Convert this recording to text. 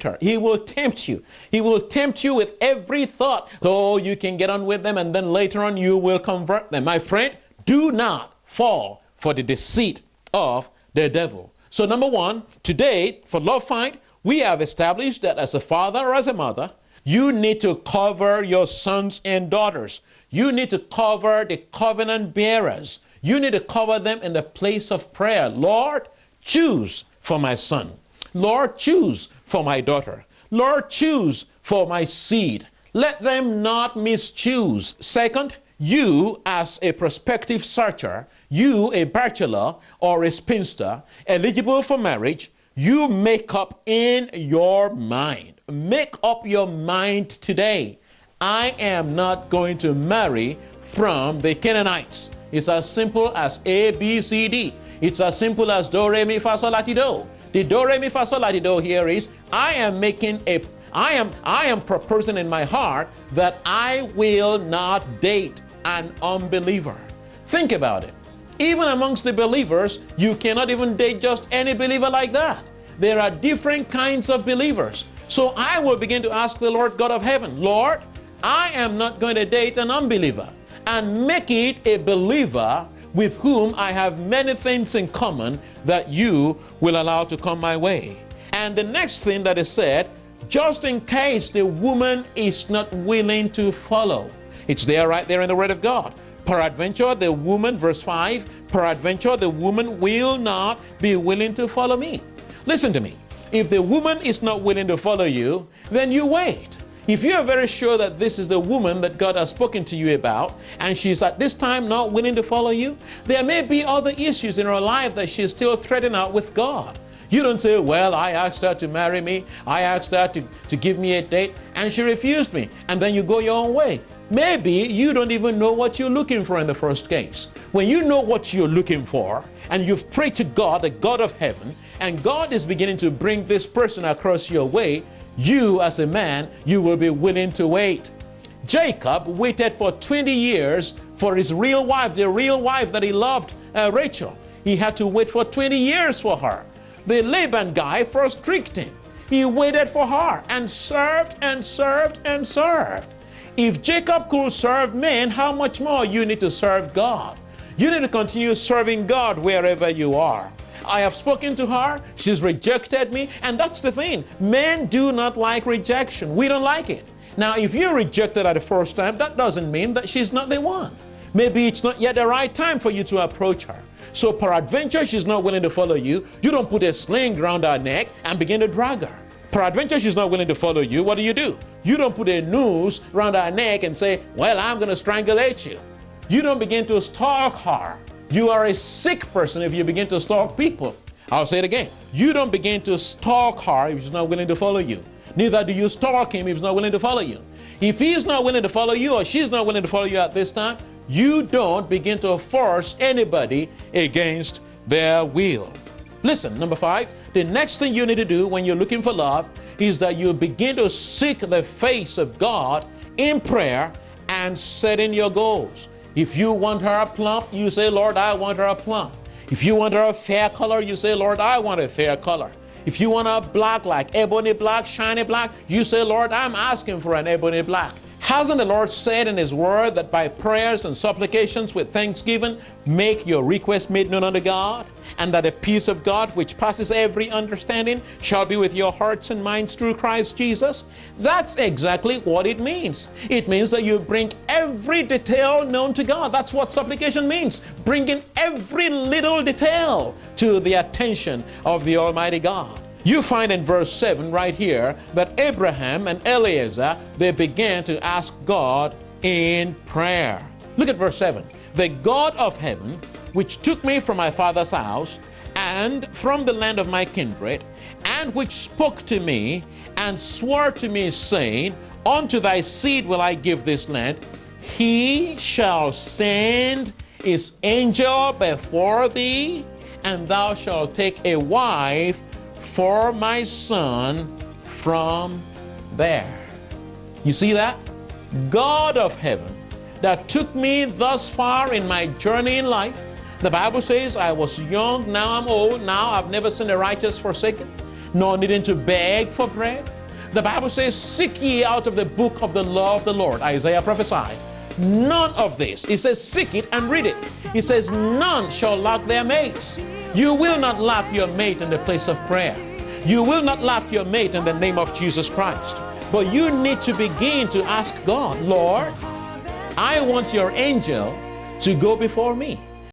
tempt her. He will tempt you. He will tempt you with every thought. Oh, you can get on with them, and then later on you will convert them. My friend, do not fall for the deceit of the devil. So number one, today for Love Fight, we have established that as a father or as a mother, you need to cover your sons and daughters. You need to cover the covenant bearers. You need to cover them in the place of prayer. Lord, choose for my son. Lord, choose for my daughter. Lord, choose for my seed. Let them not mischoose. Second, you as a prospective searcher, you a bachelor or a spinster, eligible for marriage, you make up in your mind. Make up your mind today. I am not going to marry from the Canaanites. It's as simple as A, B, C, D. It's as simple as do, re, mi, fa, sol, la, ti, do. The do, re, mi, fa, sol, la, ti, do here is I am proposing in my heart that I will not date an unbeliever. Think about it. Even amongst the believers, you cannot even date just any believer like that. There are different kinds of believers. So I will begin to ask the Lord God of heaven, Lord, I am not going to date an unbeliever, and make it a believer with whom I have many things in common that you will allow to come my way. And the next thing that is said, just in case the woman is not willing to follow. It's there right there in the Word of God. Peradventure the woman, verse 5, peradventure the woman will not be willing to follow me. Listen to me. If the woman is not willing to follow you, then you wait. If you are very sure that this is the woman that God has spoken to you about, and she's at this time not willing to follow you, there may be other issues in her life that she's still threading out with God. You don't say, well, I asked her to marry me, I asked her to give me a date, and she refused me, and then you go your own way. Maybe you don't even know what you're looking for in the first case. When you know what you're looking for, and you've prayed to God, the God of heaven, and God is beginning to bring this person across your way, you as a man, you will be willing to wait. Jacob waited for 20 years for his real wife, the real wife that he loved, Rachel. He had to wait for 20 years for her. The Laban guy first tricked him. He waited for her and served and served and served. If Jacob could serve men, how much more you need to serve God? You need to continue serving God wherever you are. I have spoken to her, she's rejected me, and that's the thing. Men do not like rejection. We don't like it. Now, if you're rejected at the first time, that doesn't mean that she's not the one. Maybe it's not yet the right time for you to approach her. So peradventure she's not willing to follow you, you don't put a sling around her neck and begin to drag her. Peradventure she's not willing to follow you, what do? You don't put a noose around her neck and say, well, I'm going to strangulate you. You don't begin to stalk her. You are a sick person if you begin to stalk people. I'll say it again. You don't begin to stalk her if she's not willing to follow you. Neither do you stalk him if he's not willing to follow you. If he's not willing to follow you or she's not willing to follow you at this time, you don't begin to force anybody against their will. Listen, number 5, the next thing you need to do when you're looking for love is that you begin to seek the face of God in prayer and setting your goals. If you want her plump, you say, Lord, I want her plump. If you want her a fair color, you say, Lord, I want a fair color. If you want her black, like ebony black, shiny black, you say, Lord, I'm asking for an ebony black. Hasn't the Lord said in His Word that by prayers and supplications with thanksgiving, make your request made known unto God, and that the peace of God, which passes every understanding, shall be with your hearts and minds through Christ Jesus? That's exactly what it means. It means that you bring every detail known to God. That's what supplication means, bringing every little detail to the attention of the Almighty God. You find in verse 7 right here that Abraham and Eliezer, they began to ask God in prayer. Look at verse 7. The God of heaven, which took me from my father's house and from the land of my kindred, and which spoke to me and swore to me, saying, unto thy seed will I give this land, he shall send his angel before thee, and thou shalt take a wife for my son from there. You see that? God of heaven that took me thus far in my journey in life. The Bible says I was young, now I'm old, now I've never seen the righteous forsaken, nor needing to beg for bread. The Bible says, seek ye out of the book of the law of the Lord. Isaiah prophesied. None of this. He says, seek it and read it. He says, none shall lack their mates. You will not lack your mate in the place of prayer. You will not lack your mate in the name of Jesus Christ. But you need to begin to ask God, Lord, I want your angel to go before me.